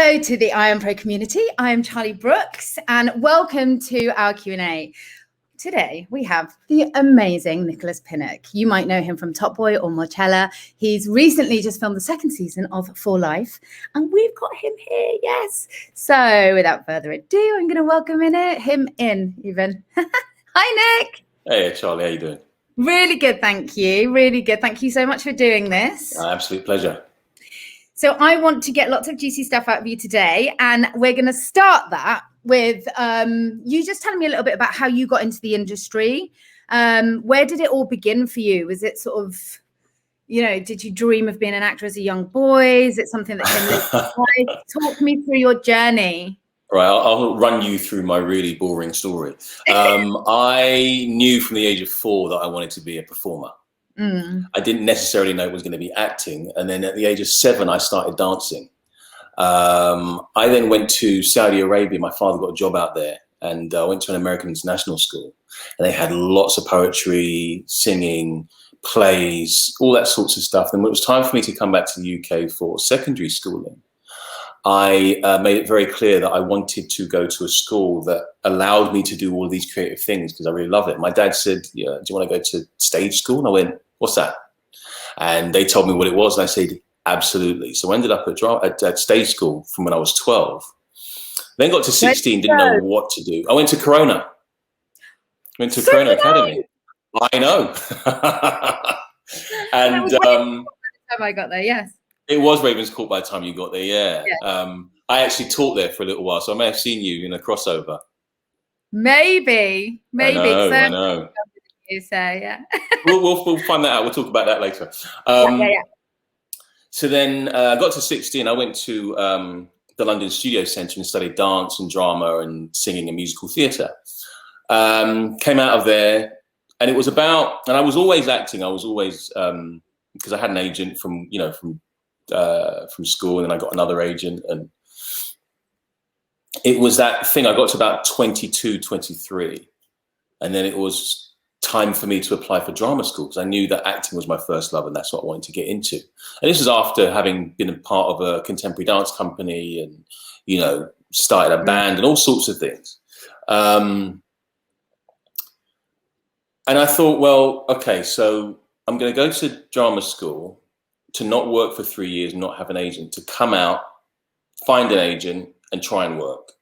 Hello to the IAMPRO community. I am Charlie Brooks and welcome to our Q&A. Today we have the amazing Nicholas Pinnock. You might know him from Top Boy or Marcella. He's recently just filmed the second season of For Life and we've got him here, yes. So without further ado, I'm going to welcome him in even. Hi, Nick. Hey, Charlie, how you doing? Really good, thank you. Really good. Thank you so much for doing this. Absolute pleasure. So I want to get lots of juicy stuff out of you today, and we're going to start that with you just telling me a little bit about how you got into the industry. Where did it all begin for you? Was it sort of, you know, did you dream of being an actor as a young boy? Is it something that came later? Talk me through your journey. Right, I'll run you through my really boring story. I knew from the age of 4 that I wanted to be a performer. I didn't necessarily know it was going to be acting. And then at the age of 7, I started dancing. I then went to Saudi Arabia. My father got a job out there and I went to an American international school. And they had lots of poetry, singing, plays, all that sorts of stuff. And when it was time for me to come back to the UK for secondary schooling, I made it very clear that I wanted to go to a school that allowed me to do all these creative things because I really love it. My dad said, yeah, do you want to go to stage school? And I went, what's that? And they told me what it was. And I said, absolutely. So I ended up at stage school from when I was 12. Then got to 16, didn't know what to do. I went to Corona. Went to Corona Academy. I know. And by the time I got there, yes. It was Ravens Court by the time you got there, yeah. I actually taught there for a little while, so I may have seen you in a crossover. Maybe. I know. You say, yeah. we'll find that out. We'll talk about that later. So then I got to 16. I went to the London Studio Centre and studied dance and drama and singing and musical theatre. Came out of there, and it was about, and I was always acting. I was always, because I had an agent from school, and then I got another agent, and it was that thing. I got to about 22, 23, and then it was time for me to apply for drama school because I knew that acting was my first love and that's what I wanted to get into. And this was after having been a part of a contemporary dance company and, you know, started a band and all sorts of things. And I thought, well, okay, so I'm going to go to drama school to not work for 3 years, not have an agent, to come out, find an agent and try and work.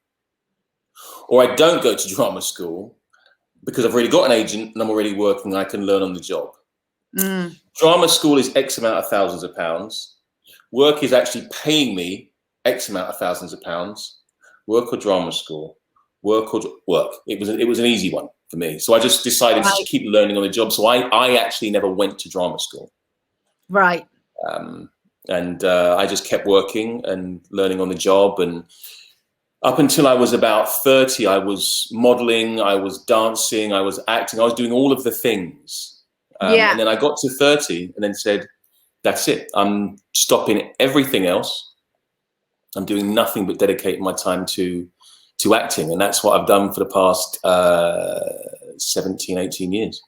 Or I don't go to drama school because I've already got an agent and I'm already working and I can learn on the job. Drama school is X amount of thousands of pounds. Work is actually paying me X amount of thousands of pounds. Work or drama school, work or work. It was an easy one for me. So I just decided to keep learning on the job. So I actually never went to drama school. Right. And I just kept working and learning on the job. And up until I was about 30, I was modeling, I was dancing, I was acting, I was doing all of the things. And then I got to 30 and then said, that's it. I'm stopping everything else. I'm doing nothing but dedicating my time to acting. And that's what I've done for the past 17, 18 years.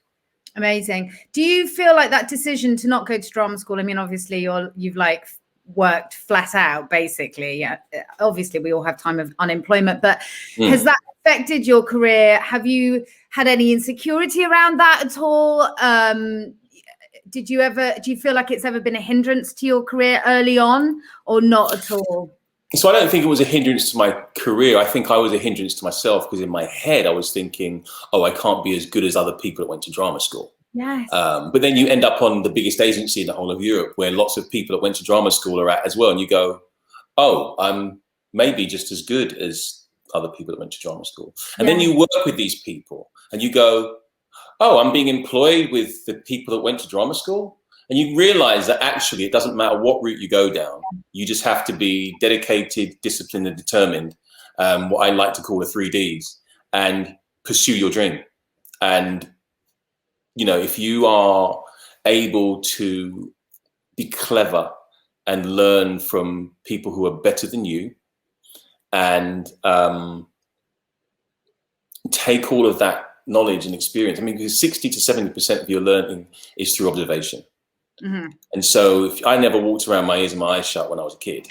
Amazing. Do you feel like that decision to not go to drama school, I mean, obviously you've like worked flat out, basically. Yeah. Obviously we all have time of unemployment, but has that affected your career? Have you had any insecurity around that at all? Do you feel like it's ever been a hindrance to your career early on or not at all? So I don't think it was a hindrance to my career. I think I was a hindrance to myself because in my head I was thinking, oh, I can't be as good as other people that went to drama school. Yes. But then you end up on the biggest agency in the whole of Europe where lots of people that went to drama school are at as well. And you go, oh, I'm maybe just as good as other people that went to drama school. And then you work with these people and you go, oh, I'm being employed with the people that went to drama school. And you realize that actually it doesn't matter what route you go down. You just have to be dedicated, disciplined and determined, what I like to call the 3 Ds, and pursue your dream. And, you know, if you are able to be clever and learn from people who are better than you and take all of that knowledge and experience. I mean, because 60 to 70% of your learning is through observation. And so I never walked around my ears and my eyes shut when I was a kid.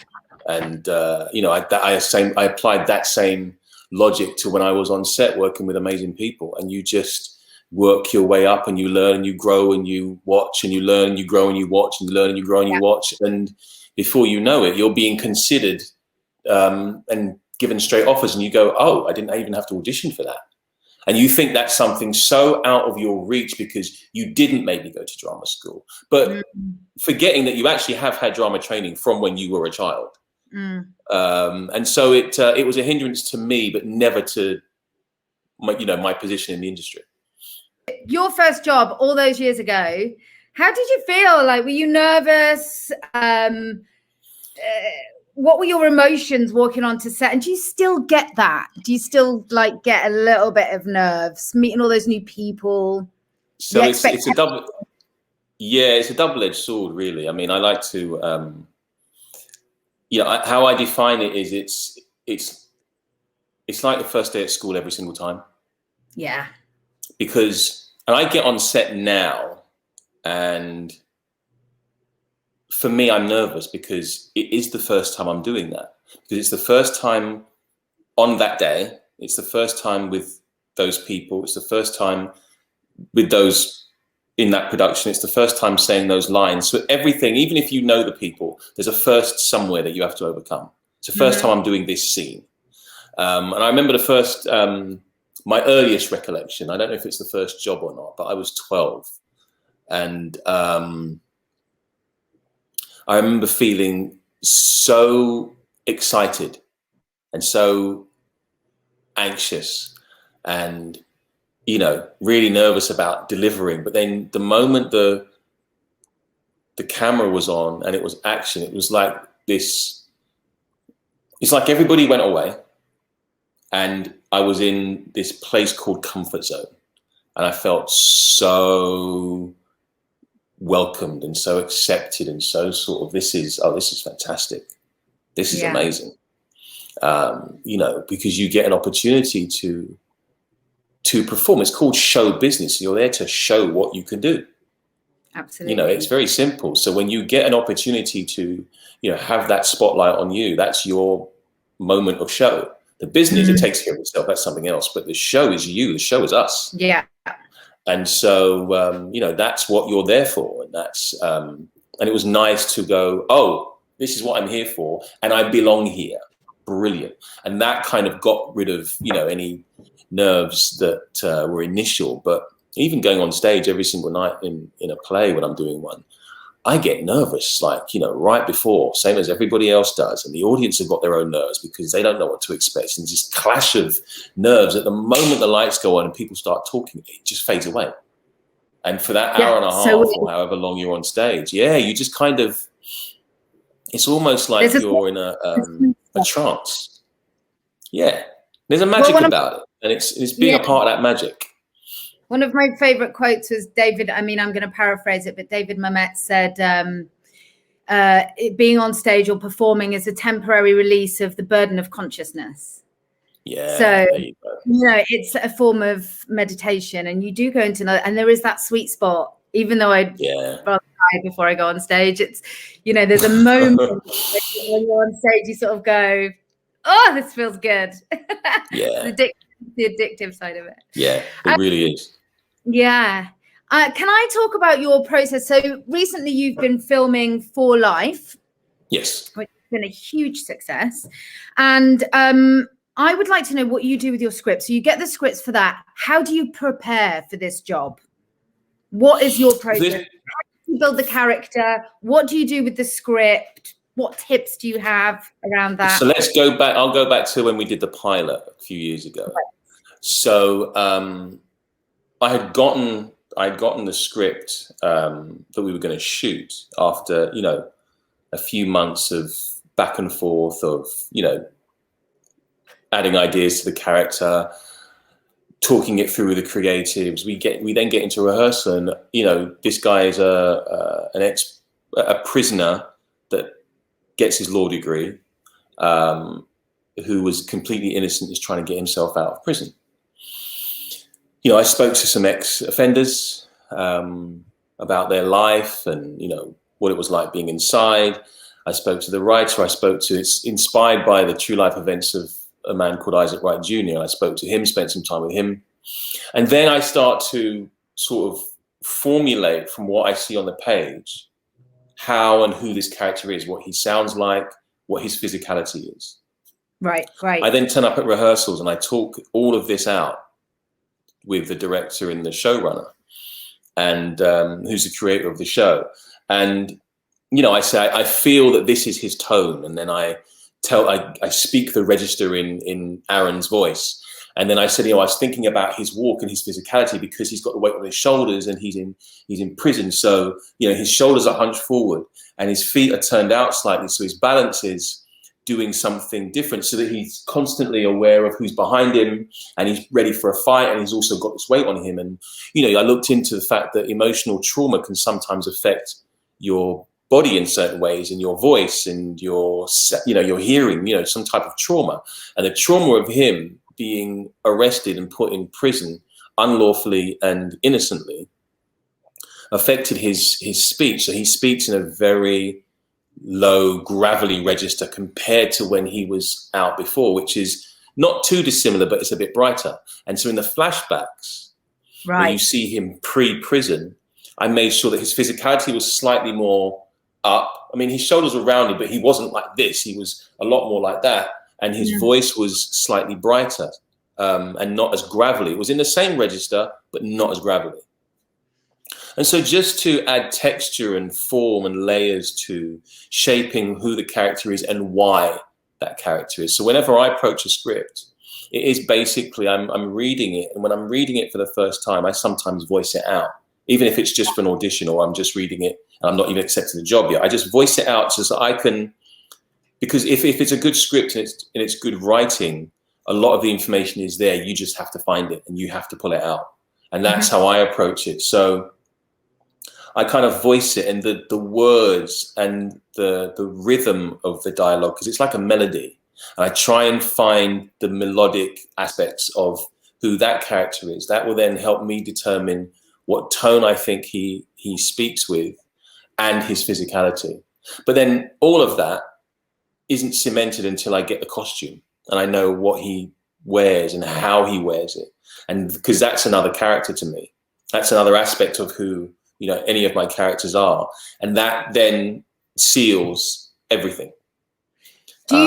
And I applied that same logic to when I was on set working with amazing people, and you just work your way up and you learn and you grow and you watch and you learn and you grow and you watch and you learn and you grow and you watch, and before you know it, you're being considered and given straight offers, and you go, oh, I didn't even have to audition for that. And you think that's something so out of your reach because you didn't maybe go to drama school, but forgetting that you actually have had drama training from when you were a child. And so it was a hindrance to me, but never to my position in the industry. Your first job all those years ago, how did you feel? Like, were you nervous? What were your emotions walking onto set? And do you still get that? Do you still like get a little bit of nerves meeting all those new people? So it's a double-edged sword, really. I mean, I like to, how I define it is it's like the first day at school every single time. Yeah. And I get on set now, and for me, I'm nervous because it is the first time I'm doing that. Because it's the first time on that day. It's the first time with those people. It's the first time with those in that production. It's the first time saying those lines. So everything, even if you know the people, there's a first somewhere that you have to overcome. It's the first time I'm doing this scene. And I remember the first, my earliest recollection, I don't know if it's the first job or not, but I was 12. And I remember feeling so excited and so anxious and, really nervous about delivering. But then the moment the camera was on and it was action, it was like this, it's like everybody went away and I was in this place called comfort zone. And I felt so welcomed and so accepted and so sort of, this is fantastic. This is amazing. Because you get an opportunity to perform. It's called show business. You're there to show what you can do. Absolutely. It's very simple. So when you get an opportunity to, have that spotlight on you, that's your moment of show. The business, it takes care of itself. That's something else. But the show is you. The show is us. Yeah. And so, that's what you're there for. And that's, and it was nice to go, oh, this is what I'm here for. And I belong here. Brilliant. And that kind of got rid of, any nerves that were initial. But even going on stage every single night in a play when I'm doing one, I get nervous, right before, same as everybody else does. And the audience have got their own nerves because they don't know what to expect. And this clash of nerves, at the moment the lights go on and people start talking, it just fades away. And for that hour and a half or however long you're on stage, you just kind of, it's almost like you're in a trance. Yeah. There's a magic about it. And it's being a part of that magic. One of my favorite quotes was David, I'm going to paraphrase it, but David Mamet said, being on stage or performing is a temporary release of the burden of consciousness. Yeah. So, it's a form of meditation, and you do go into and there is that sweet spot, even though I'd rather cry before I go on stage. It's, there's a moment when you're on stage, you sort of go, oh, this feels good. Yeah. the addictive side of it. Yeah, it really is. Yeah. Can I talk about your process? So recently you've been filming For Life. Yes. Which has been a huge success. And I would like to know what you do with your script. So you get the scripts for that. How do you prepare for this job? What is your process? How do you build the character? What do you do with the script? What tips do you have around that? So let's go back. I'll go back to when we did the pilot a few years ago. Right. So I'd gotten the script that we were going to shoot after, a few months of back and forth of, adding ideas to the character, talking it through with the creatives. We then get into rehearsal, and this guy is a prisoner that gets his law degree, who was completely innocent, is trying to get himself out of prison. I spoke to some ex-offenders about their life and, what it was like being inside. I spoke to the writer. It's inspired by the true life events of a man called Isaac Wright Jr. I spoke to him, spent some time with him. And then I start to sort of formulate from what I see on the page, how and who this character is, what he sounds like, what his physicality is. Right. I then turn up at rehearsals and I talk all of this out with the director and the showrunner, and who's the creator of the show. And, you know, I say, I feel that this is his tone. And then I speak the register in Aaron's voice. And then I said, you know, I was thinking about his walk and his physicality because he's got the weight on his shoulders and he's in prison. So, you know, his shoulders are hunched forward and his feet are turned out slightly. So his balance is doing something different so that he's constantly aware of who's behind him and he's ready for a fight. And he's also got this weight on him. And, you know, I looked into the fact that emotional trauma can sometimes affect your body in certain ways and your voice and your hearing, you know, some type of trauma. And the trauma of him being arrested and put in prison unlawfully and innocently affected his speech. So he speaks in a very low, gravelly register compared to when he was out before, which is not too dissimilar, but it's a bit brighter. And so in the flashbacks, right, when you see him pre-prison, I made sure that his physicality was slightly more up. I mean, his shoulders were rounded, but he wasn't like this. He was a lot more like that. And his voice was slightly brighter and not as gravelly. It was in the same register, but not as gravelly. And so just to add texture and form and layers to shaping who the character is and why that character is. So whenever I approach a script, it is basically I'm reading it. And when I'm reading it for the first time, I sometimes voice it out, even if it's just for an audition or I'm just reading it and I'm not even accepting the job yet. I just voice it out so that I can, because if it's a good script and it's good writing, a lot of the information is there. You just have to find it and you have to pull it out. And that's how I approach it. So I kind of voice it, and the words and the rhythm of the dialogue, because it's like a melody. And I try and find the melodic aspects of who that character is. That will then help me determine what tone I think he speaks with and his physicality. But then all of that isn't cemented until I get the costume and I know what he wears and how he wears it. And because that's another character to me. That's another aspect of who, you know, any of my characters are. And that then seals everything. Do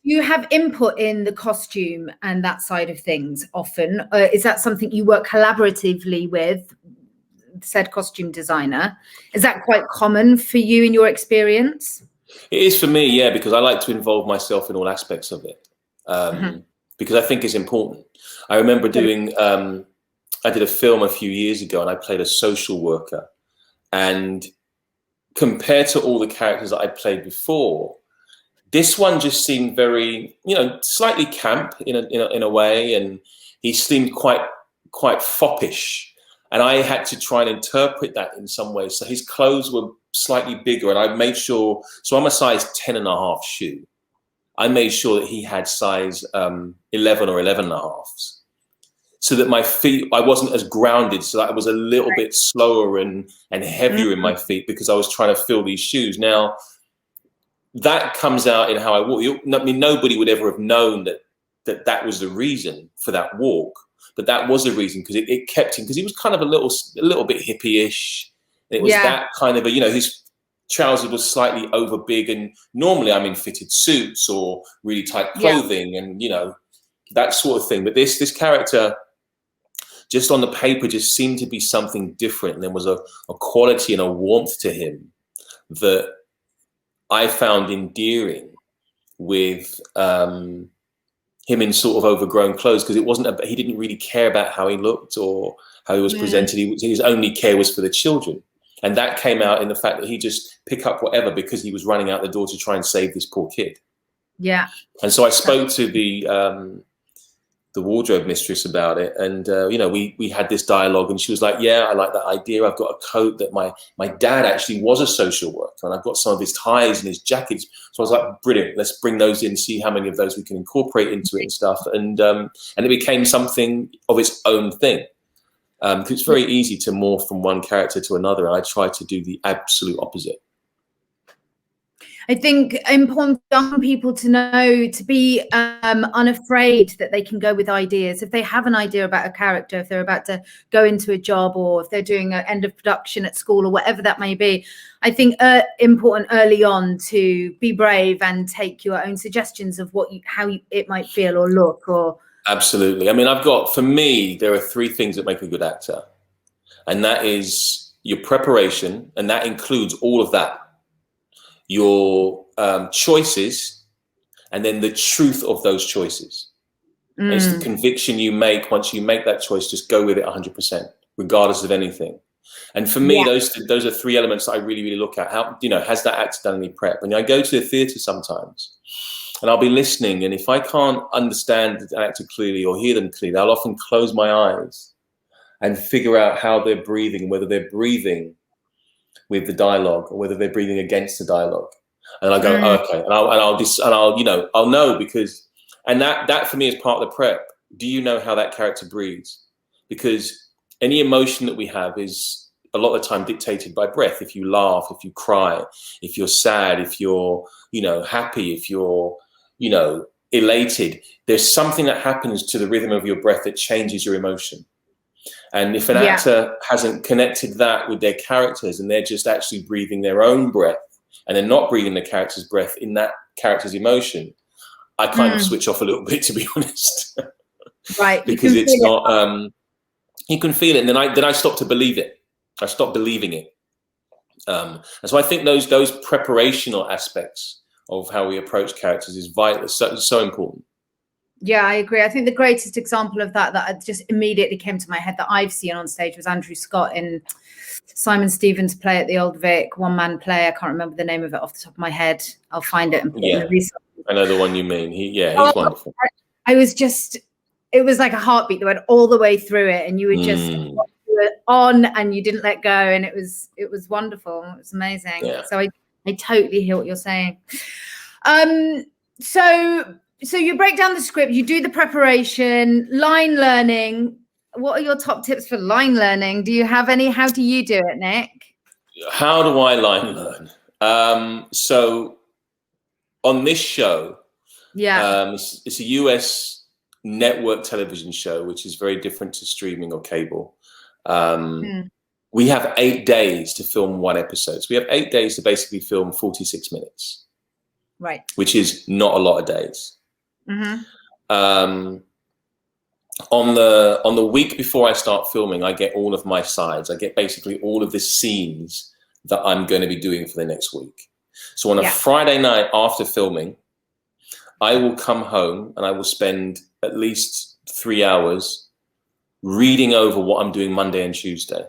you have input in the costume and that side of things often? Is that something you work collaboratively with said costume designer? Is that quite common for you in your experience? It is for me, yeah, because I like to involve myself in all aspects of it, because I think it's important. I remember doing, I did a film a few years ago and I played a social worker. And compared to all the characters that I played before, this one just seemed very, you know, slightly camp in a way, and he seemed quite foppish. And I had to try and interpret that in some way. So his clothes were slightly bigger, and I made sure. So I'm a size 10.5 shoe. I made sure that he had size 11 or 11.5s, so that my feet, I wasn't as grounded. So that I was a little bit slower and heavier in my feet because I was trying to fill these shoes. Now, that comes out in how I walk. I mean, nobody would ever have known that was the reason for that walk, but that was the reason, because it kept him, because he was kind of a little bit hippie-ish. It was that kind of you know, his trousers were slightly over big, and normally I'm in fitted suits or really tight clothing and, you know, that sort of thing. But this character, just on the paper, just seemed to be something different. And there was a quality and a warmth to him that I found endearing with him in sort of overgrown clothes, because it wasn't he didn't really care about how he looked or how he was presented. His only care was for the children. And that came out in the fact that he just pick up whatever because he was running out the door to try and save this poor kid. Yeah. And so I spoke to the wardrobe mistress about it, and you know, we had this dialogue, and she was like, yeah, I like that idea. I've got a coat that my dad actually was a social worker, and I've got some of his ties and his jackets. So I was like, brilliant, let's bring those in, see how many of those we can incorporate into it and stuff. And it became something of its own thing. Because it's very easy to morph from one character to another, and I try to do the absolute opposite. I think important for young people to know, to be unafraid that they can go with ideas. If they have an idea about a character, if they're about to go into a job, or if they're doing an end of production at school, or whatever that may be, I think important early on to be brave and take your own suggestions of it might feel or look. Or absolutely. I mean, for me, there are 3 things that make a good actor, and that is your preparation, and that includes all of that. Your choices, and then the truth of those choices. It's the conviction you make. Once you make that choice, just go with it 100%, regardless of anything. And for me, those are 3 elements that I really, really look at. How, has that actor done any prep? When I go to the theatre sometimes, and I'll be listening, and if I can't understand an actor clearly or hear them clearly, I'll often close my eyes and figure out how they're breathing, whether they're breathing with the dialogue or whether they're breathing against the dialogue. And I go, okay, and I'll know, because, and that for me is part of the prep. Do you know how that character breathes? Because any emotion that we have is a lot of the time dictated by breath. If you laugh, if you cry, if you're sad, if you're, happy, if you're, elated, there's something that happens to the rhythm of your breath that changes your emotion. And if an actor hasn't connected that with their characters, and they're just actually breathing their own breath, and they're not breathing the character's breath in that character's emotion, I kind of switch off a little bit, to be honest. Right. Because it's not, you can feel it. And then I stop to believe it. I stop believing it. And so I think those preparational aspects of how we approach characters is vital. It's so important. Yeah, I agree. I think the greatest example of that just immediately came to my head that I've seen on stage was Andrew Scott in Simon Stevens' play at the Old Vic, one-man play. I can't remember the name of it off the top of my head. I'll find it and put it in the research. I know the one you mean. He's wonderful. It was like a heartbeat that went all the way through it, and you were just on, and you didn't let go, and it was wonderful. It was amazing. Yeah. So I totally hear what you're saying. So you break down the script, you do the preparation, line learning. What are your top tips for line learning? Do you have any? How do you do it, Nick? How do I line learn? So on this show, it's a US network television show, which is very different to streaming or cable. We have 8 days to film 1 episode. So we have 8 days to basically film 46 minutes. Right. Which is not a lot of days. On the week before I start filming, I get all of my sides. I get basically all of the scenes that I'm going to be doing for the next week. So on a Friday night after filming, I will come home and I will spend at least 3 hours reading over what I'm doing Monday and Tuesday.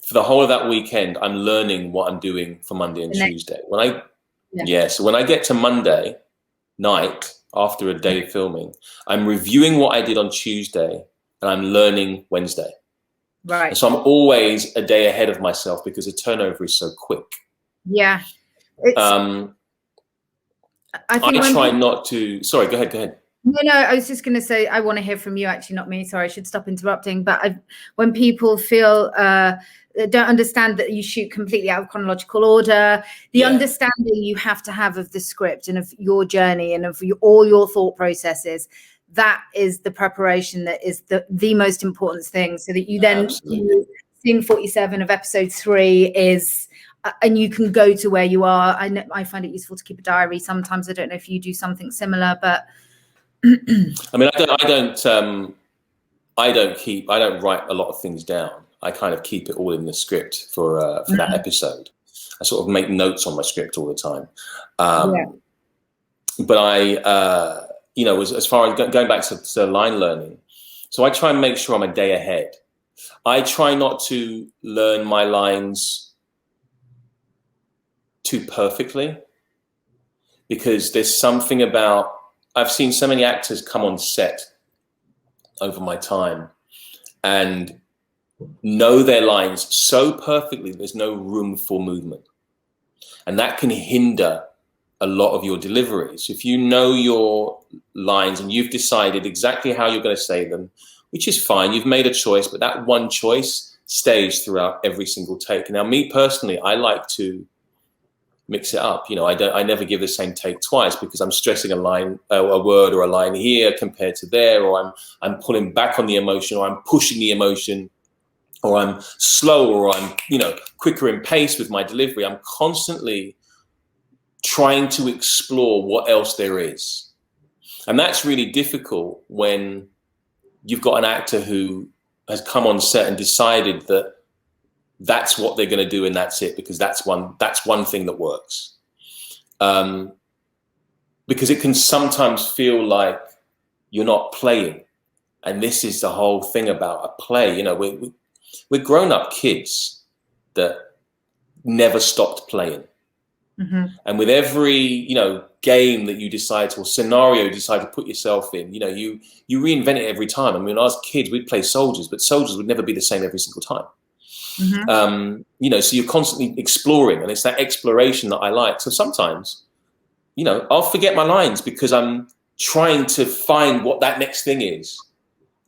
For the whole of that weekend, I'm learning what I'm doing for Monday and Tuesday. So when I get to Monday night, after a day of filming, I'm reviewing what I did on Tuesday, and I'm learning Wednesday. Right. And so I'm always a day ahead of myself because the turnover is so quick. Yeah. I try not to. Sorry, go ahead. No, I was just going to say, I want to hear from you, actually, not me. Sorry, I should stop interrupting. But when people feel don't understand that you shoot completely out of chronological order, the understanding you have to have of the script and of your journey and of all your thought processes, that is the preparation that is the most important thing, so that you then scene 47 of episode 3 is and you can go to where you are. I find it useful to keep a diary sometimes. I don't know if you do something similar, but I mean, I don't write a lot of things down. I kind of keep it all in the script for that episode. I sort of make notes on my script all the time. But I, as far as going back to line learning, so I try and make sure I'm a day ahead. I try not to learn my lines too perfectly, because there's something about, I've seen so many actors come on set over my time and know their lines so perfectly there's no room for movement, and that can hinder a lot of your deliveries. If you know your lines and you've decided exactly how you're going to say them, which is fine, you've made a choice, but that one choice stays throughout every single take. Now, me personally, I like to mix it up. You know, I never give the same take twice because I'm stressing a line, a word or a line here compared to there, or I'm pulling back on the emotion, or I'm pushing the emotion, or I'm slow, or I'm, you know, quicker in pace with my delivery. I'm constantly trying to explore what else there is. And that's really difficult when you've got an actor who has come on set and decided that that's what they're going to do and that's it, because that's one thing that works. Because it can sometimes feel like you're not playing. And this is the whole thing about a play. You know, we're grown-up kids that never stopped playing. Mm-hmm. And with every, you know, game that you decide to, or scenario you decide to put yourself in, you know, you reinvent it every time. I mean, when I was kids, we'd play soldiers, but soldiers would never be the same every single time. Mm-hmm. You know, so you're constantly exploring, and it's that exploration that I like. So sometimes, you know, I'll forget my lines because I'm trying to find what that next thing is.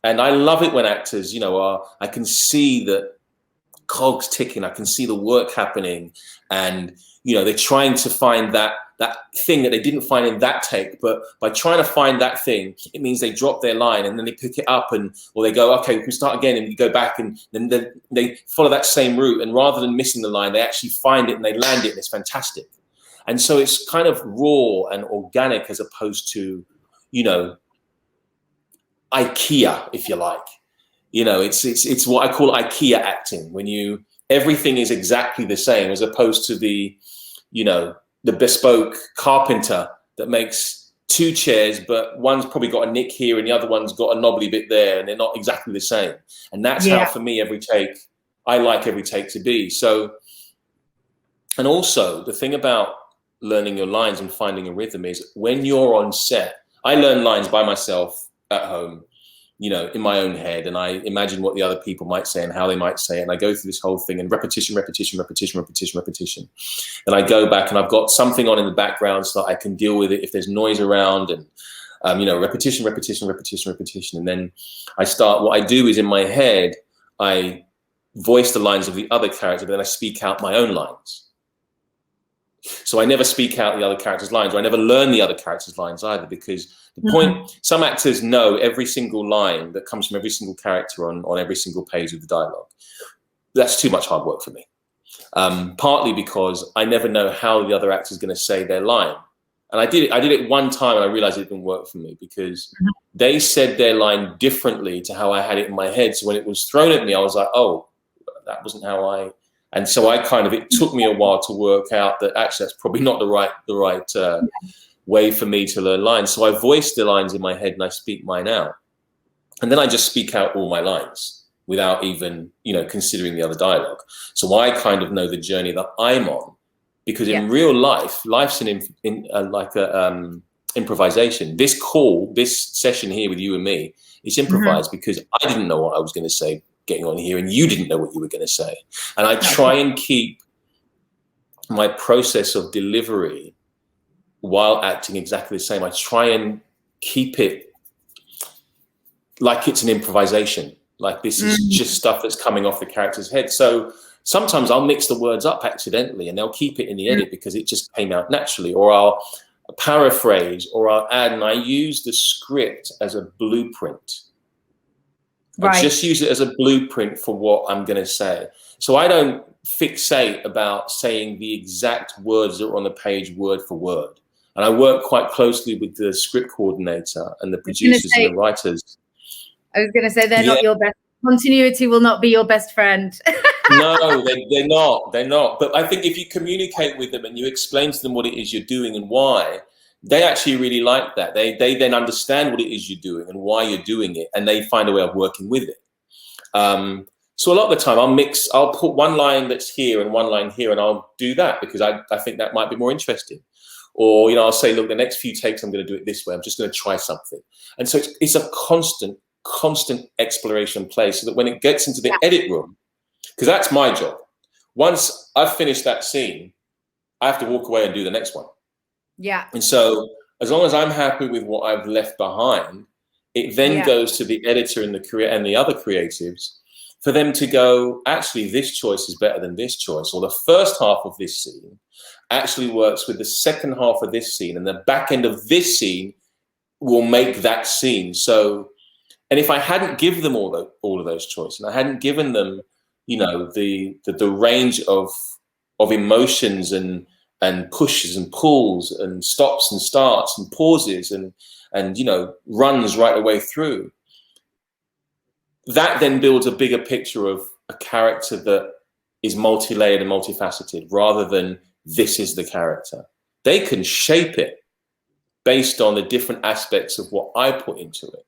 And I love it when actors, you know, I can see the cogs ticking, I can see the work happening, and, you know, they're trying to find that thing that they didn't find in that take, but by trying to find that thing, it means they drop their line and then they pick it up, or they go, okay, we can start again, and you go back, and then they follow that same route, and rather than missing the line, they actually find it and they land it, and it's fantastic. And so it's kind of raw and organic, as opposed to, you know, IKEA, if you like. You know, it's what I call IKEA acting, when everything is exactly the same, as opposed to the, you know, the bespoke carpenter that makes two chairs, but one's probably got a nick here and the other one's got a knobbly bit there, and they're not exactly the same. And that's how, for me, I like every take to be. So, and also the thing about learning your lines and finding a rhythm is, when you're on set, I learn lines by myself at home, you know, in my own head, and I imagine what the other people might say and how they might say it, and I go through this whole thing, and repetition. And I go back, and I've got something on in the background so that I can deal with it if there's noise around, and you know, repetition. And then what I do is, in my head, I voice the lines of the other character, but then I speak out my own lines. So I never speak out the other character's lines, or I never learn the other character's lines either, because the point, some actors know every single line that comes from every single character on every single page of the dialogue. That's too much hard work for me. Partly because I never know how the other actor's going to say their line. And I did it one time, and I realized it didn't work for me, because they said their line differently to how I had it in my head. So when it was thrown at me, I was like, oh, that wasn't how I... And so it took me a while to work out that actually that's probably not the right way for me to learn lines. So I voice the lines in my head and I speak mine out. And then I just speak out all my lines without even, you know, considering the other dialogue. So I kind of know the journey that I'm on, because in real life, life's improvisation. This session here with you and me, it's improvised because I didn't know what I was going to say getting on here, and you didn't know what you were going to say. And I try and keep my process of delivery while acting exactly the same. I try and keep it like it's an improvisation, like this is just stuff that's coming off the character's head. So sometimes I'll mix the words up accidentally, and they'll keep it in the edit because it just came out naturally, or I'll paraphrase, or I'll add, and I use the script as a blueprint. I just use it as a blueprint for what I'm going to say. So I don't fixate about saying the exact words that are on the page word for word. And I work quite closely with the script coordinator and the producers and the writers. I was going to say, they're not your best. Continuity will not be your best friend. No, they're not. They're not. But I think if you communicate with them and you explain to them what it is you're doing and why, they actually really like that. They then understand what it is you're doing and why you're doing it, and they find a way of working with it. So a lot of the time I'll put one line that's here and one line here, and I'll do that because I think that might be more interesting. Or, you know, I'll say, look, the next few takes, I'm going to do it this way. I'm just going to try something. And so it's a constant exploration play, so that when it gets into the edit room, because that's my job. Once I've finished that scene, I have to walk away and do the next one. Yeah. And so as long as I'm happy with what I've left behind, it then goes to the editor and the other creatives for them to go, actually, this choice is better than this choice, or the first half of this scene actually works with the second half of this scene, and the back end of this scene will make that scene. So, and if I hadn't given them all of those choices, and I hadn't given them, you know, the range of emotions and pushes and pulls and stops and starts and pauses and you know, runs right the way through, that then builds a bigger picture of a character that is multi-layered and multifaceted, rather than this is the character. They can shape it based on the different aspects of what I put into it.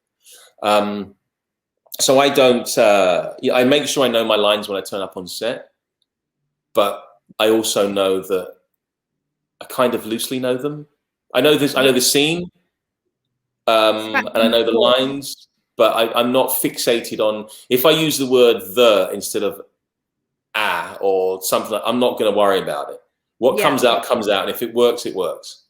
So I don't, I make sure I know my lines when I turn up on set, but I also know that I kind of loosely know them. I know this, I know the scene, and I know the lines, but I'm not fixated on, if I use the word the instead of or something, I'm not going to worry about it. What comes out, and if it works, it works.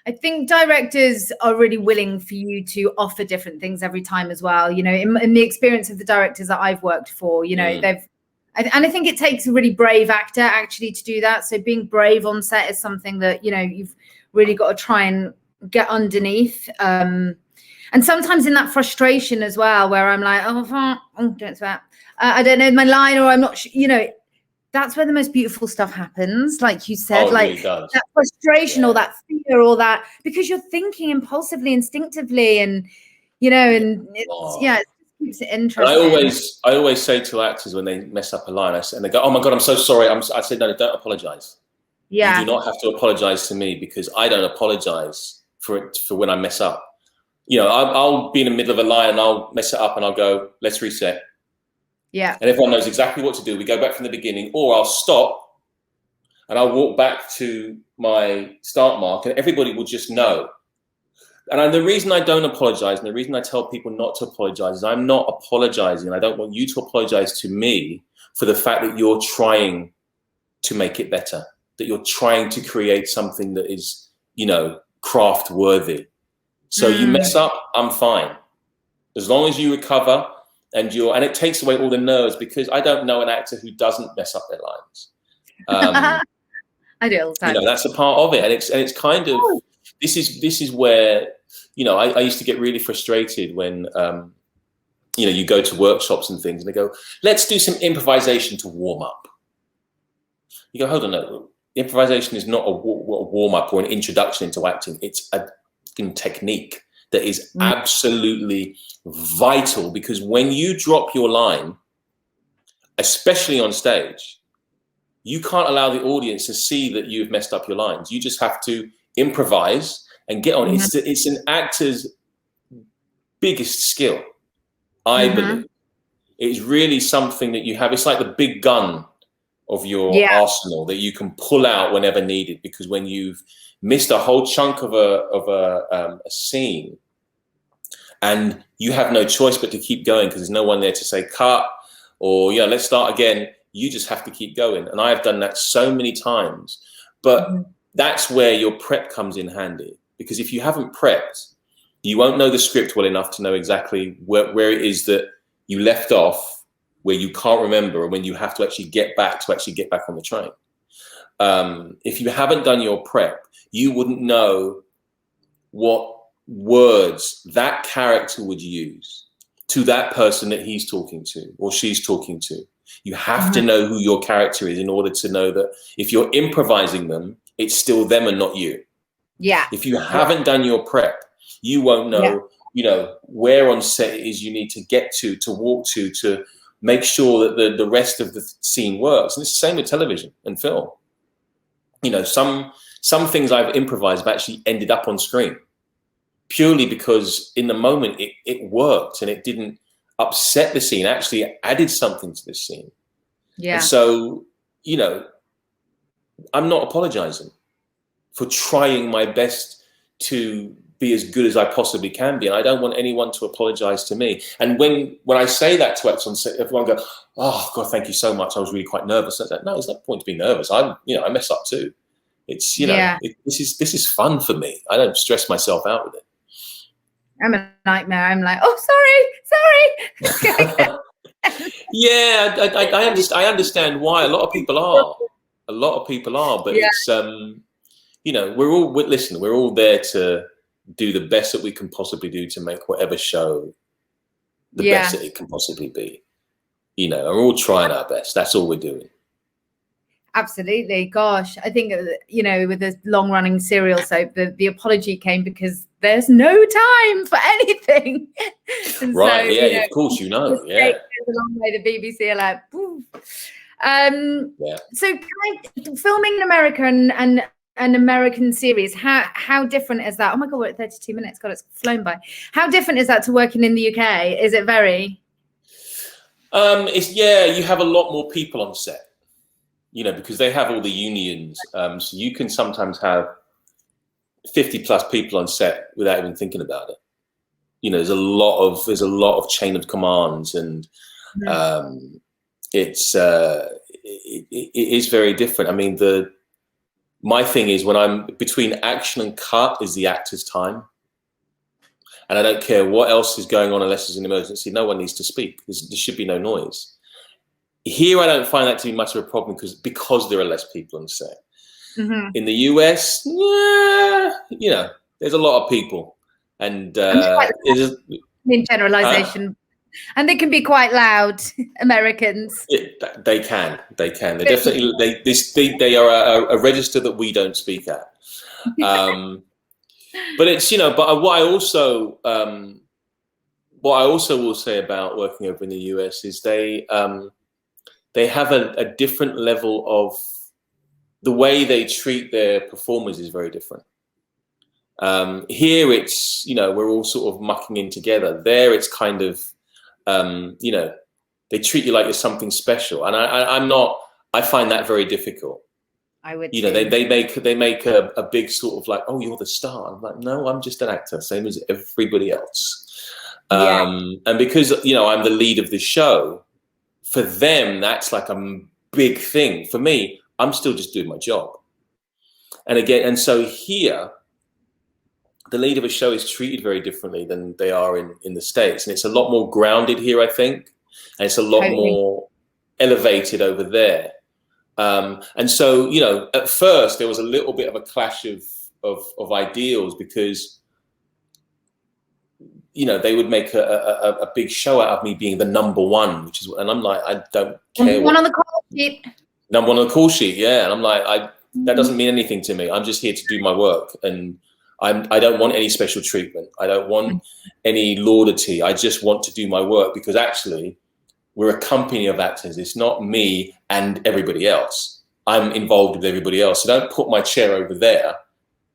I think directors are really willing for you to offer different things every time as well. You know, in the experience of the directors that I've worked for, you know, and I think it takes a really brave actor actually to do that. So being brave on set is something that, you know, you've really got to try and get underneath. And sometimes in that frustration as well, where I'm like, don't sweat. I don't know my line, or I'm not sure, you know, that's where the most beautiful stuff happens. Like you said, like really that frustration or that fear or that, because you're thinking impulsively, instinctively, and, you know, and it just keeps it interesting. And I always say to actors when they mess up a line, and they go, "Oh my God, I'm so sorry." I said, "No, don't apologize. You do not have to apologize to me, because I don't apologize for when I mess up. You know, I'll be in the middle of a line and I'll mess it up and I'll go, let's reset. Yeah. And everyone knows exactly what to do. We go back from the beginning, or I'll stop and I'll walk back to my start mark, and everybody will just know." And the reason I don't apologize, and the reason I tell people not to apologize, is I'm not apologizing. I don't want you to apologize to me for the fact that you're trying to make it better, that you're trying to create something that is, you know, craft worthy. So you mess up, I'm fine. As long as you recover and it takes away all the nerves, because I don't know an actor who doesn't mess up their lines. I do all the time. You know, that's a part of it. And it's kind of, this is where, you know, I used to get really frustrated when, you know, you go to workshops and things and they go, let's do some improvisation to warm up. You go, hold on, no. Improvisation is not a warm up or an introduction into acting. It's a technique that is absolutely vital, because when you drop your line, especially on stage, you can't allow the audience to see that you've messed up your lines. You just have to improvise and get on. It's an actor's biggest skill, I believe. It's really something that you have. It's like the big gun of your arsenal that you can pull out whenever needed, because when you've missed a whole chunk of a scene and you have no choice but to keep going because there's no one there to say cut or, yeah, let's start again. You just have to keep going. And I have done that so many times, but that's where your prep comes in handy, because if you haven't prepped, you won't know the script well enough to know exactly where it is that you left off, where you can't remember, or when you have to actually get back on the train. If you haven't done your prep, you wouldn't know what words that character would use to that person that he's talking to or she's talking to. You have to know who your character is in order to know that if you're improvising them, it's still them and not you. Yeah. If you haven't done your prep, you won't know, you know, where on set it is you need to get to walk to make sure that the rest of the scene works. And it's the same with television and film. You know, some things I've improvised have actually ended up on screen purely because in the moment it worked and it didn't upset the scene. Actually, it added something to the scene. Yeah. And so, you know, I'm not apologizing for trying my best to be as good as I possibly can be. And I don't want anyone to apologize to me. And when I say that to actors on set, everyone goes, "Oh God, thank you so much. I was really quite nervous." I said, no, there's no point to be nervous. I mess up too. It's, you know, this is fun for me. I don't stress myself out with it. I'm a nightmare. I'm like, oh, sorry. Yeah, I understand why a lot of people are. A lot of people are, but it's you know, we're all there to do the best that we can possibly do to make whatever show the best that it can possibly be. You know, we're all trying our best. That's all we're doing. Absolutely. Gosh, I think, you know, with this long running serial soap, the apology came because there's no time for anything. Right. So, yeah. You know, of course, you know. Yeah. There's a long way. The BBC are like, poof. So filming in America and an American series, how different is that? Oh my God, we're at 32 minutes. God, it's flown by. How different is that to working in the UK? Is it very? You have a lot more people on set. You know, because they have all the unions, so you can sometimes have 50 plus people on set without even thinking about it. You know, there's a lot of chain of commands, and it is very different. I mean, my thing is when I'm between action and cut is the actor's time, and I don't care what else is going on unless there's an emergency. No one needs to speak. There should be no noise. Here, I don't find that to be much of a problem because there are less people on set. In the US, you know, there's a lot of people, and in generalization, and they can be quite loud. Americans, they can. They're definitely they are a register that we don't speak at. But it's, you know, but what I also will say about working over in the US is they have a different level of the way they treat their performers is very different. Here it's, you know, we're all sort of mucking in together. There it's kind of, you know, they treat you like you're something special. And I find that very difficult. I would, you know, they make a big sort of like, oh, you're the star. I'm like, no, I'm just an actor, same as everybody else. And because, you know, I'm the lead of the show, for them, that's like a big thing. For me, I'm still just doing my job. And so here, the lead of a show is treated very differently than they are in the States. And it's a lot more grounded here, I think. And it's a lot more elevated over there. And so, you know, at first there was a little bit of a clash of ideals because, you know, they would make a big show out of me being the number one, and I'm like, I don't care. Number one on the call sheet. Number one on the call sheet, yeah. And I'm like, that doesn't mean anything to me. I'm just here to do my work, and I don't want any special treatment. I don't want any laudity. I just want to do my work because actually, we're a company of actors. It's not me and everybody else. I'm involved with everybody else. So don't put my chair over there.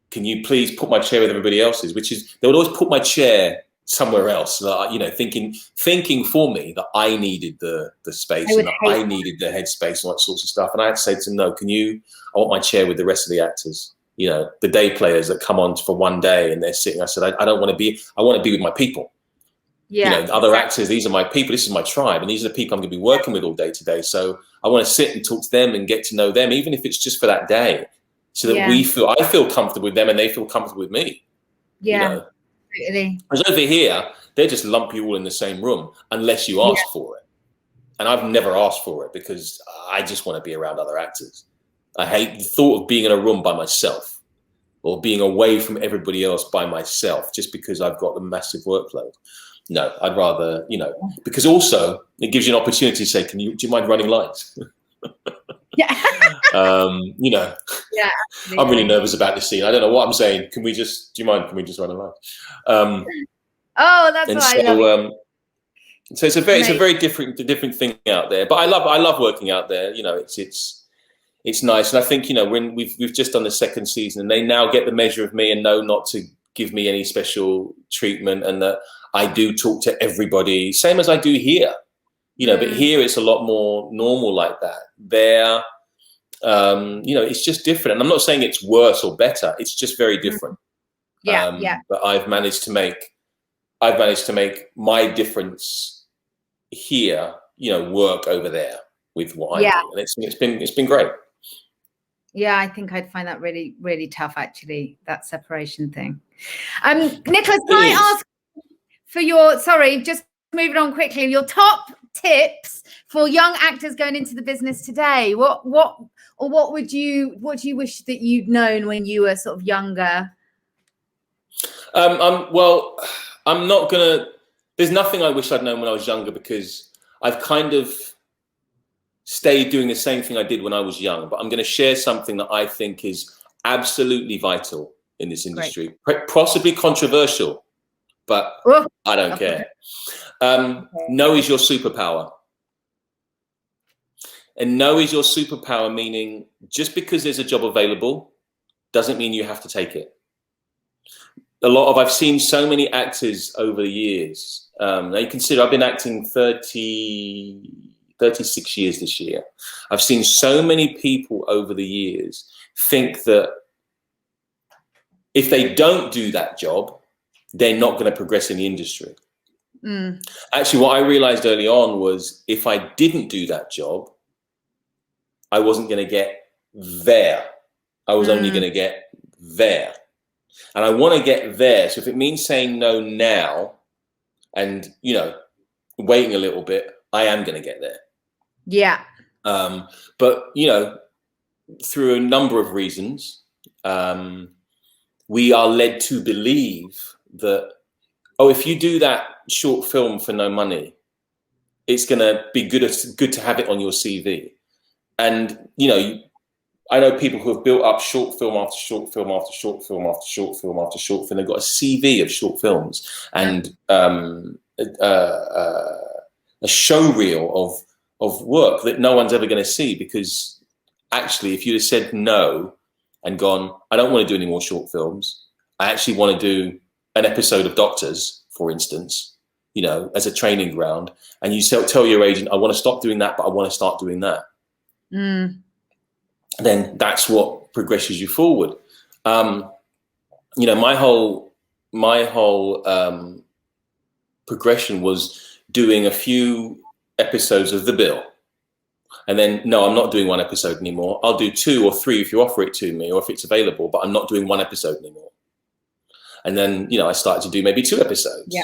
Can you please put my chair with everybody else's? Which is, they would always put my chair somewhere else, you know, thinking for me that I needed the space and that I needed the headspace and all that sorts of stuff. And I had to say to them, no, I want my chair with the rest of the actors, you know, the day players that come on for one day and they're sitting. I said, I don't want to be, I want to be with my people. Yeah, you know, other actors, these are my people, this is my tribe, and these are the people I'm going to be working with all day today. So I want to sit and talk to them and get to know them, even if it's just for that day, so that I feel comfortable with them and they feel comfortable with me. Yeah. You know? Really. Because over here, they just lump you all in the same room unless you ask for it. And I've never asked for it because I just want to be around other actors. I hate the thought of being in a room by myself or being away from everybody else by myself just because I've got a massive workload. No, I'd rather, you know, because also it gives you an opportunity to say, do you mind running lines? Yeah. You know, I'm really nervous about this scene. I don't know what I'm saying. Can we just run a line? Oh, that's what I love. So it's a very different thing out there. But I love working out there. You know, it's nice. And I think, you know, when we've just done the second season and they now get the measure of me and know not to give me any special treatment and that I do talk to everybody, same as I do here. You know, but here it's a lot more normal like that. There, you know, it's just different. And I'm not saying it's worse or better. It's just very different. But I've managed to make my difference here, you know, work over there with what I do. And it's been great. Yeah, I think I'd find that really, really tough, actually, that separation thing. Nicholas, can I ask for just moving on quickly, your top tips for young actors going into the business today? What would you wish that you'd known when you were sort of younger? Well, I'm not gonna. There's nothing I wish I'd known when I was younger, because I've kind of stayed doing the same thing I did when I was young. But I'm going to share something that I think is absolutely vital in this industry, possibly controversial, but I don't care. Know is your superpower. And know is your superpower, meaning just because there's a job available doesn't mean you have to take it. I've seen so many actors over the years. Now you consider I've been acting 36 years this year. I've seen so many people over the years think that if they don't do that job, they're not going to progress in the industry. Actually, what I realized early on was if I didn't do that job, I wasn't going to get there. I was only going to get there. And I want to get there. So if it means saying no now and, you know, waiting a little bit, I am going to get there. Yeah. But, you know, through a number of reasons, we are led to believe that, oh, if you do that short film for no money, it's going to be good to have it on your CV. And, you know, I know people who have built up short film after short film after short film after short film after short film. They've got a CV of short films and a show reel of work that no one's ever going to see, because actually, if you'd have said no and gone, I don't want to do any more short films. I actually want to do an episode of Doctors, for instance, you know, as a training ground. And you tell your agent, I want to stop doing that, but I want to start doing that. Then that's what progresses you forward. You know, my whole progression was doing a few episodes of The Bill. And then, no, I'm not doing one episode anymore. I'll do 2 or 3 if you offer it to me or if it's available, but I'm not doing one episode anymore. And then, you know, I started to do maybe 2 episodes. Yeah.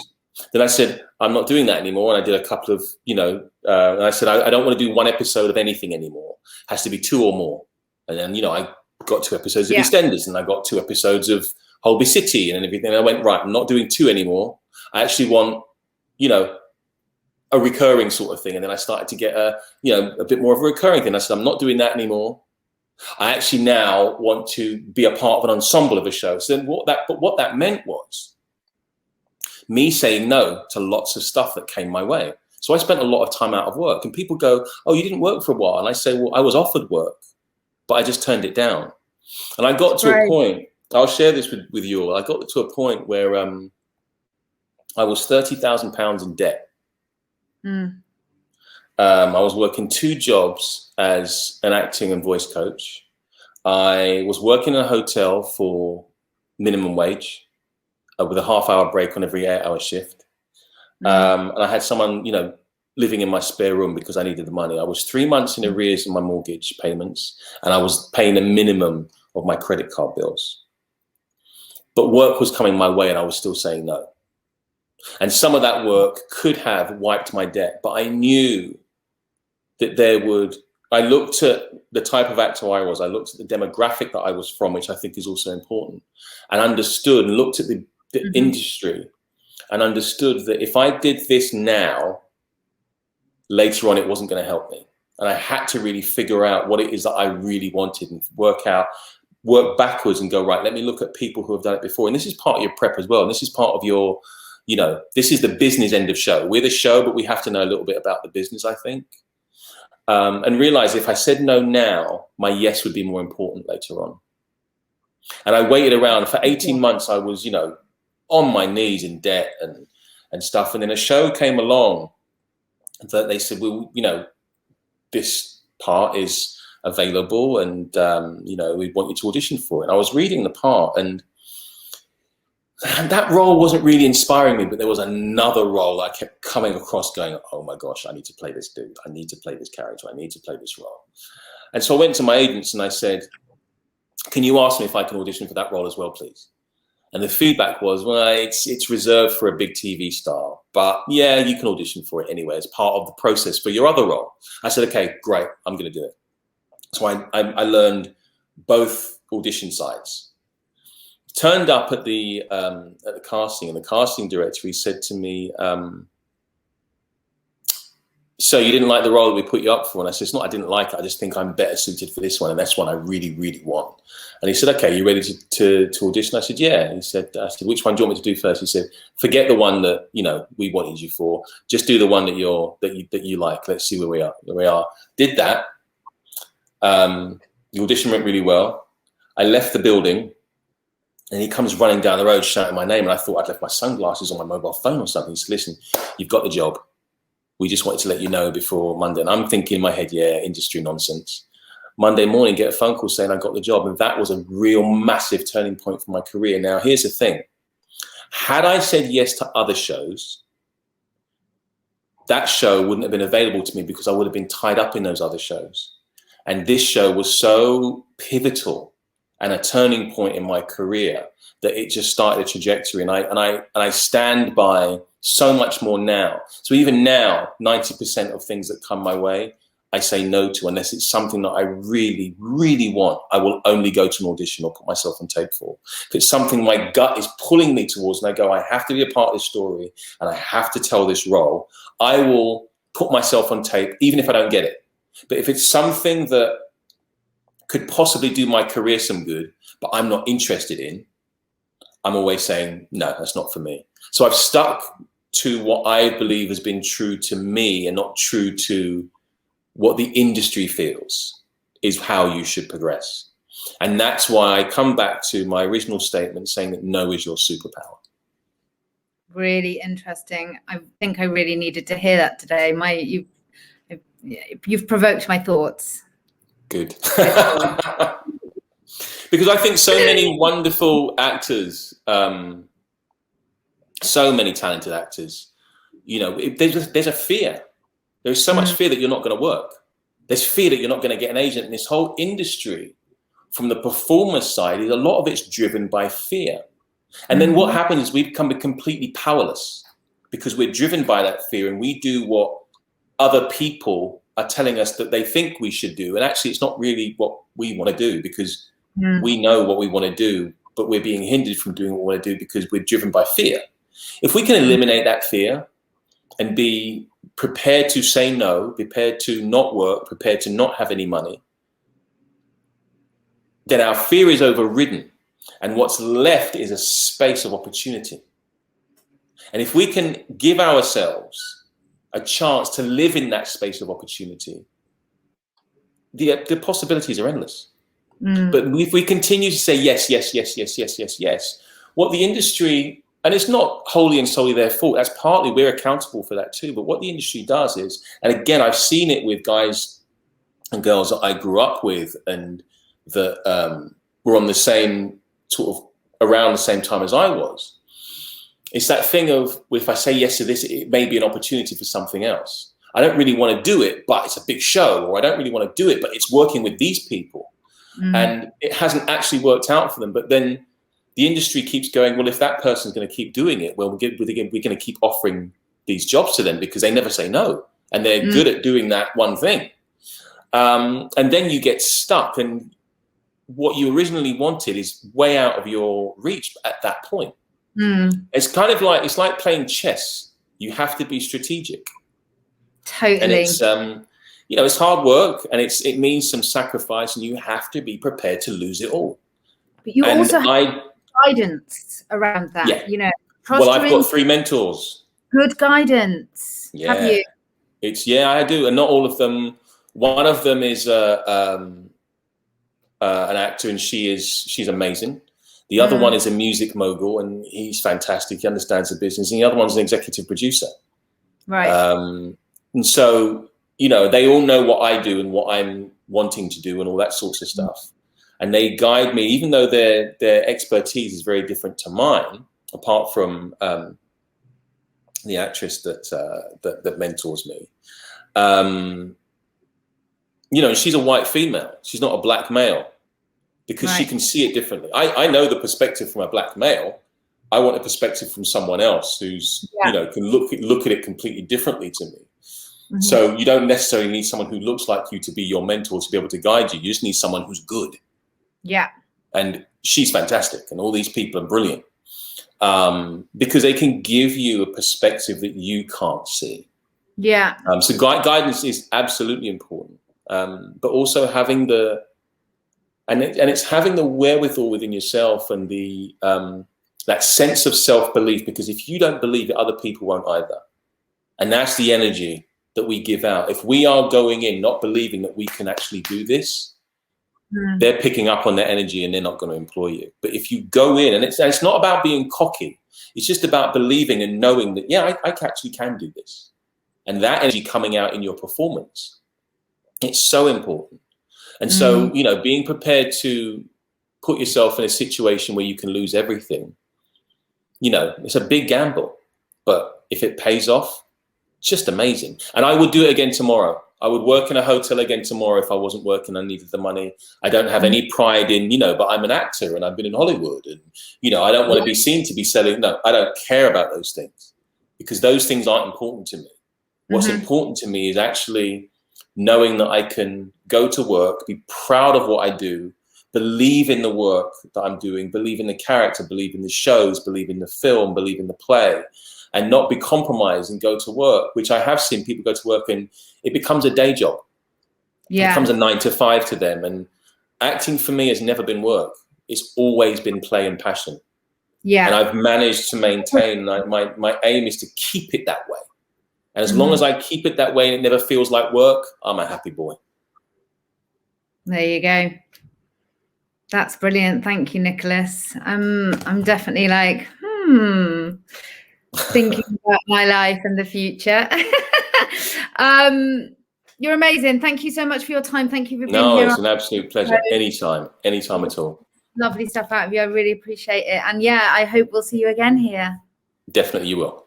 Then I said, I'm not doing that anymore. And I did a couple of, you know, and I said, I don't want to do 1 episode of anything anymore. It has to be 2 or more. And then, you know, I got 2 episodes of EastEnders and I got 2 episodes of Holby City and everything. And I went, right, I'm not doing 2 anymore. I actually want, you know, a recurring sort of thing. And then I started to get a bit more of a recurring thing. I said, I'm not doing that anymore. I actually now want to be a part of an ensemble of a show. So then what that meant was me saying no to lots of stuff that came my way. So I spent a lot of time out of work, and people go, oh, you didn't work for a while. And I say, well, I was offered work, but I just turned it down. And I got to a point, I'll share this with you all. I got to a point where I was £30,000 in debt. I was working 2 jobs as an acting and voice coach. I was working in a hotel for minimum wage with a half-hour break on every 8-hour shift. And I had someone, you know, living in my spare room because I needed the money. I was 3 months in arrears in my mortgage payments, and I was paying a minimum of my credit card bills. But work was coming my way and I was still saying no. And some of that work could have wiped my debt, but I knew that I looked at the type of actor I was, I looked at the demographic that I was from, which I think is also important, and understood and looked at the industry and understood that if I did this now, later on, it wasn't going to help me. And I had to really figure out what it is that I really wanted and work backwards and go, right, let me look at people who have done it before. And this is part of your prep as well. And this is part of your, you know, this is the business end of show. We're the show, but we have to know a little bit about the business, I think. And realize if I said no now, my yes would be more important later on. And I waited around for 18 months. I was, you know, on my knees in debt and stuff. And then a show came along that they said, well, you know, this part is available and, you know, we want you to audition for it. And I was reading the part, and that role wasn't really inspiring me, but there was another role I kept coming across going, oh my gosh, I need to play this dude. I need to play this character. I need to play this role. And so I went to my agents and I said, can you ask me if I can audition for that role as well, please? And the feedback was, well, it's reserved for a big TV star, but yeah, you can audition for it anyway as part of the process for your other role. I said, okay, great, I'm going to do it. So I learned both audition sides. Turned up at the casting, and the casting director, he said to me, so you didn't like the role that we put you up for? And I said, it's not I didn't like it, I just think I'm better suited for this one, and that's one I really, really want. And he said, okay, you ready to audition? I said, yeah. I said, which one do you want me to do first? He said, forget the one that, you know, we wanted you for. Just do the one that you like. Let's see where we are. There we are. Did that. The audition went really well. I left the building, and he comes running down the road shouting my name, and I thought I'd left my sunglasses on my mobile phone or something. He said, listen, you've got the job. We just wanted to let you know before Monday. And I'm thinking in my head, yeah, industry nonsense. Monday morning, get a phone call saying I got the job. And that was a real massive turning point for my career. Now, here's the thing. Had I said yes to other shows, that show wouldn't have been available to me because I would have been tied up in those other shows. And this show was so pivotal and a turning point in my career that it just started a trajectory. And I stand by so much more now. So even now, 90% of things that come my way, I say no to, unless it's something that I really, really want. I will only go to an audition or put myself on tape for. If it's something my gut is pulling me towards and I go, I have to be a part of this story and I have to tell this role, I will put myself on tape, even if I don't get it. But if it's something that could possibly do my career some good, but I'm not interested in, I'm always saying, no, that's not for me. So I've stuck to what I believe has been true to me and not true to what the industry feels is how you should progress. And that's why I come back to my original statement saying that no is your superpower. Really interesting. I think I really needed to hear that today. You've provoked my thoughts. Good. Because I think so many wonderful actors, so many talented actors, you know, there's a fear. There's so much fear that you're not going to work. There's fear that you're not going to get an agent. And this whole industry, from the performer side, is a lot of it's driven by fear. And then what happens is we become completely powerless because we're driven by that fear and we do what other people are telling us that they think we should do. And actually, it's not really what we want to do because we know what we want to do, but we're being hindered from doing what we want to do because we're driven by fear. If we can eliminate that fear and be prepared to say no, prepared to not work, prepared to not have any money, then our fear is overridden. And what's left is a space of opportunity. And if we can give ourselves a chance to live in that space of opportunity, the possibilities are endless. But if we continue to say yes, yes, yes, yes, yes, yes, yes, what the industry, and it's not wholly and solely their fault, that's partly, we're accountable for that too, but what the industry does is, and again, I've seen it with guys and girls that I grew up with and that were on the same sort of around the same time as I was. It's that thing of, if I say yes to this, it may be an opportunity for something else. I don't really want to do it, but it's a big show, or I don't really want to do it, but it's working with these people. And it hasn't actually worked out for them. But then the industry keeps going, well, if that person's going to keep doing it, well, we're going to keep offering these jobs to them because they never say no. And they're good at doing that one thing. And then you get stuck. And what you originally wanted is way out of your reach at that point. It's kind of like, it's like playing chess. You have to be strategic. Totally. And it's, you know, it's hard work and it means some sacrifice and you have to be prepared to lose it all. But you also have guidance around that, yeah. You know. Well, I've got 3 mentors. Good guidance. Yeah. Have you? Yeah, I do. And not all of them. One of them is an actor and she's amazing. The other one is a music mogul and he's fantastic. He understands the business. And the other one's an executive producer. Right. And so, you know, they all know what I do and what I'm wanting to do and all that sorts of stuff. And they guide me, even though their expertise is very different to mine, apart from the actress that mentors me. You know, she's a white female. She's not a black male. because she can see it differently. I know the perspective from a black male. I want a perspective from someone else who's, you know, can look at it completely differently to me. So you don't necessarily need someone who looks like you to be your mentor, to be able to guide you. You just need someone who's good. Yeah. And she's fantastic. And all these people are brilliant because they can give you a perspective that you can't see. Yeah. So guidance is absolutely important. But also having it's having the wherewithal within yourself and the that sense of self-belief, because if you don't believe it, other people won't either. And that's the energy that we give out. If we are going in not believing that we can actually do this, they're picking up on that energy and they're not going to employ you. But if you go in, and it's not about being cocky, it's just about believing and knowing that, yeah, I actually can do this. And that energy coming out in your performance, it's so important. And so, you know, being prepared to put yourself in a situation where you can lose everything, you know, it's a big gamble, but if it pays off, it's just amazing. And I would do it again tomorrow. I would work in a hotel again tomorrow if I wasn't working and needed the money. I don't have any pride in, you know, but I'm an actor and I've been in Hollywood and, you know, I don't want to be seen to be selling. No, I don't care about those things because those things aren't important to me. What's important to me is actually knowing that I can go to work, be proud of what I do, believe in the work that I'm doing, believe in the character, believe in the shows, believe in the film, believe in the play, and not be compromised and go to work, which I have seen people go to work and it becomes a day job. Yeah. It becomes a 9 to 5 to them. And acting for me has never been work. It's always been play and passion. Yeah. And I've managed to maintain, my aim is to keep it that way. And as long as I keep it that way and it never feels like work, I'm a happy boy. There you go. That's brilliant. Thank you, Nicholas. I'm definitely like, thinking about my life and the future. You're amazing. Thank you so much for your time. Thank you for being here. No, it's an absolute pleasure. Anytime at all. Lovely stuff out of you. I really appreciate it. And yeah, I hope we'll see you again here. Definitely you will.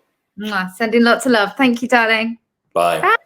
Sending lots of love. Thank you, darling. Bye. Bye.